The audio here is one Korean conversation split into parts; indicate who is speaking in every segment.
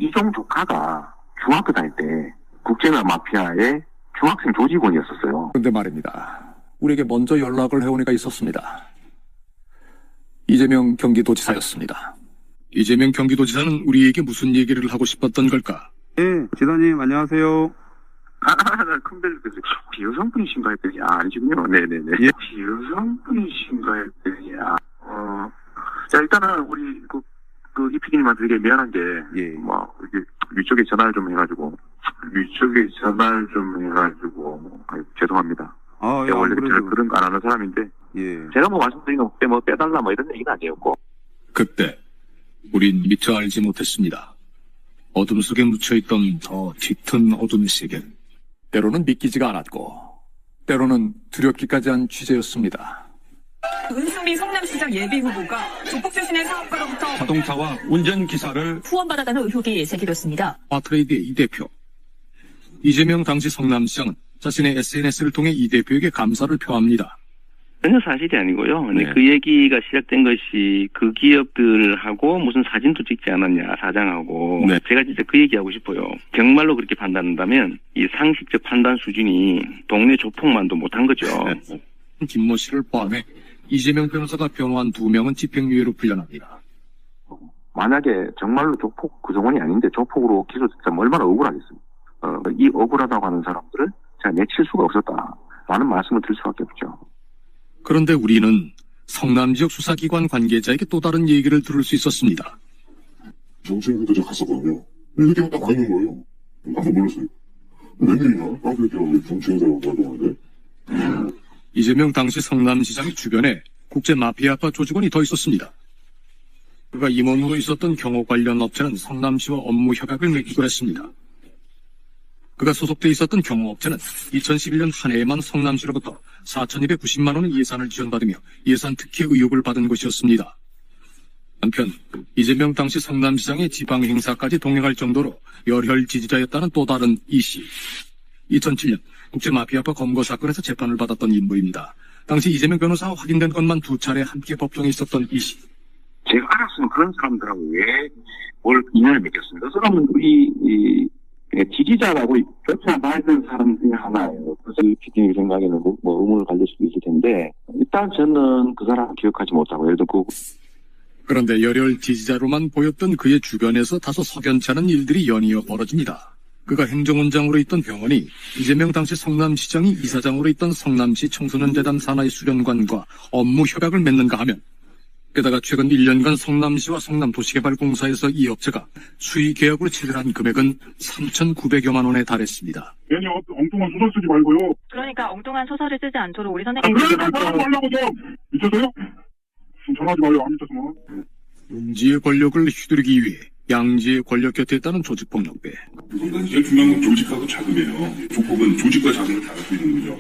Speaker 1: 이종 조카가 중학교 다닐 때 국제나 마피아의 중학생 조직원이었었어요.
Speaker 2: 그런데 말입니다. 우리에게 먼저 연락을 해온 애가 있었습니다. 이재명 경기도지사였습니다. 이재명 경기도지사는 우리에게 무슨 얘기를 하고 싶었던 걸까?
Speaker 3: 네, 지사님 안녕하세요.
Speaker 1: 나 큰별 비여성분이신가 했더니 아니시군요. 네네네.
Speaker 3: 예.
Speaker 1: 비여성분이신가 했더니 자 일단은 우리 이 PD님한테 되게 미안한 게
Speaker 3: 예.
Speaker 1: 이렇게 위쪽에 전화를 좀 해가지고 죄송합니다.
Speaker 3: 아, 예,
Speaker 1: 제가 원래
Speaker 3: 그래도
Speaker 1: 그런 거 안 하는 사람인데
Speaker 3: 예.
Speaker 1: 제가 말씀드린 거 그때 빼달라 이런 얘기는 아니었고.
Speaker 2: 그때 우린 미처 알지 못했습니다. 어둠 속에 묻혀있던 더 짙은 어둠의 세계. 때로는 믿기지가 않았고 때로는 두렵기까지 한 취재였습니다.
Speaker 4: 은수미 성남시장 예비후보가 조폭 출신의 사업가로부터
Speaker 2: 자동차와 운전기사를
Speaker 4: 후원받았다는 의혹이 제기됐습니다.
Speaker 2: 파트레이드의 이 대표. 이재명 당시 성남시장은 자신의 SNS를 통해 이 대표에게 감사를 표합니다.
Speaker 5: 전혀 사실이 아니고요. 근데
Speaker 2: 네.
Speaker 5: 그 얘기가 시작된 것이 그 기업들하고 무슨 사진도 찍지 않았냐, 사장하고.
Speaker 2: 네.
Speaker 5: 제가 진짜 그 얘기하고 싶어요. 정말로 그렇게 판단한다면 이 상식적 판단 수준이 동네 조폭만도 못한 거죠.
Speaker 2: 김모 씨를 포함해 이재명 변호사가 변호한 2명은 집행유예로 풀려납니다.
Speaker 1: 만약에 정말로 조폭 구성원이 아닌데 조폭으로 기소됐다면 얼마나 억울하겠습니까? 이 억울하다고 하는 사람들을 제가 내칠 수가 없었다라는 말씀을 드릴 수밖에 없죠.
Speaker 2: 그런데 우리는 성남 지역 수사기관 관계자에게 또 다른 얘기를 들을 수 있었습니다.
Speaker 6: 경찰부터 제가 갔었거든요. 이렇게 딱 가는 거예요. 나도 몰랐어요. 웬일이냐? 나도 이렇게 경찰에다가 활동하는데.
Speaker 2: 이재명 당시 성남시장의 주변에 국제 마피아파 조직원이 더 있었습니다. 그가 임원으로 있었던 경호 관련 업체는 성남시와 업무 협약을 맺기로 했습니다. 그가 소속돼 있었던 경호업체는 2011년 한 해에만 성남시로부터 4,290만 원의 예산을 지원받으며 예산 특혜 의혹을 받은 것이었습니다. 한편 이재명 당시 성남시장의 지방 행사까지 동행할 정도로 열혈 지지자였다는 또 다른 이 씨. 2007년 국제마피아파 검거 사건에서 재판을 받았던 인물입니다. 당시 이재명 변호사와 확인된 것만 2차례 함께 법정에 있었던 이 씨.
Speaker 1: 제가 알았으면 그런 사람들하고 왜 뭘 인연을 맺겠습니까? 그 사람은 우리 지지자라고 쫓아다니는 사람 중에 하나예요. 그래서 피디님 생각에는 의문을 가질 수도 있을 텐데 일단 저는 그 사람을 기억하지 못하고 예를 들어
Speaker 2: 그런데 열혈 지지자로만 보였던 그의 주변에서 다소 석연치 않은 일들이 연이어 벌어집니다. 그가 행정원장으로 있던 병원이 이재명 당시 성남시장이 이사장으로 있던 성남시 청소년재단 산하의 수련관과 업무 협약을 맺는가 하면 게다가 최근 1년간 성남시와 성남도시개발공사에서 이 업체가 수의 계약으로 체결한 금액은 3,900여만 원에 달했습니다.
Speaker 6: 괜히 엉뚱한 소설 쓰지 말고요.
Speaker 4: 그러니까 엉뚱한 소설을 쓰지 않도록 우리 선생님
Speaker 6: 그러니까 사람 말라고 좀! 미쳤어요? 전화하지 마요, 안 미쳤으면.
Speaker 2: 음지의 권력을 휘두르기 위해 양지의 권력 곁에 있다는 조직폭력배.
Speaker 6: 그러니까 제일 중요한 건 조직하고 자금이에요. 조폭은 조직과 자금을 다 갖고 있는 거죠.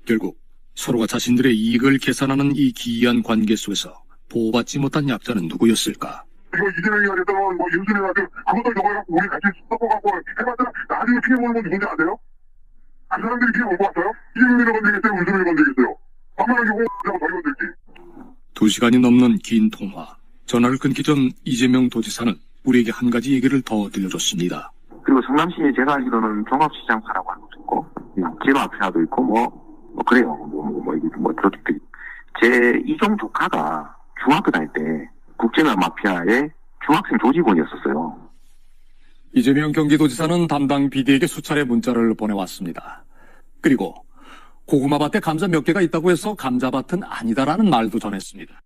Speaker 2: 결국 서로가 자신들의 이익을 계산하는 이 기이한 관계 속에서 보호받지 못한 약자는 누구였을까?
Speaker 6: 이거 이재명이가 됐다면 윤석열한테 그것도 저거 우리 같이 섞어갖고 해봤자 나중에 피해 보는 건 누군지 아세요? 그 사람들이 피해 볼것 같아요? 이재명이가 건드리겠어요? 윤석열이 건드리겠어요? 만만하게 홍보하고 저희 건들지.
Speaker 2: 2시간이 넘는 긴 통화. 전화를 끊기 전 이재명 도지사는 우리에게 한 가지 얘기를 더 들려줬습니다.
Speaker 1: 그리고 성남시에 제가 알기로는 종합시장파라고 하는 것도 있고 지마피아도 있고 그래요. 조직들이 제 이종 조카가 중학교 다닐 때 국제나 마피아의 중학생 조직원이었었어요.
Speaker 2: 이재명 경기도지사는 담당 PD에게 수차례 문자를 보내왔습니다. 그리고 고구마밭에 감자 몇 개가 있다고 해서 감자밭은 아니다라는 말도 전했습니다.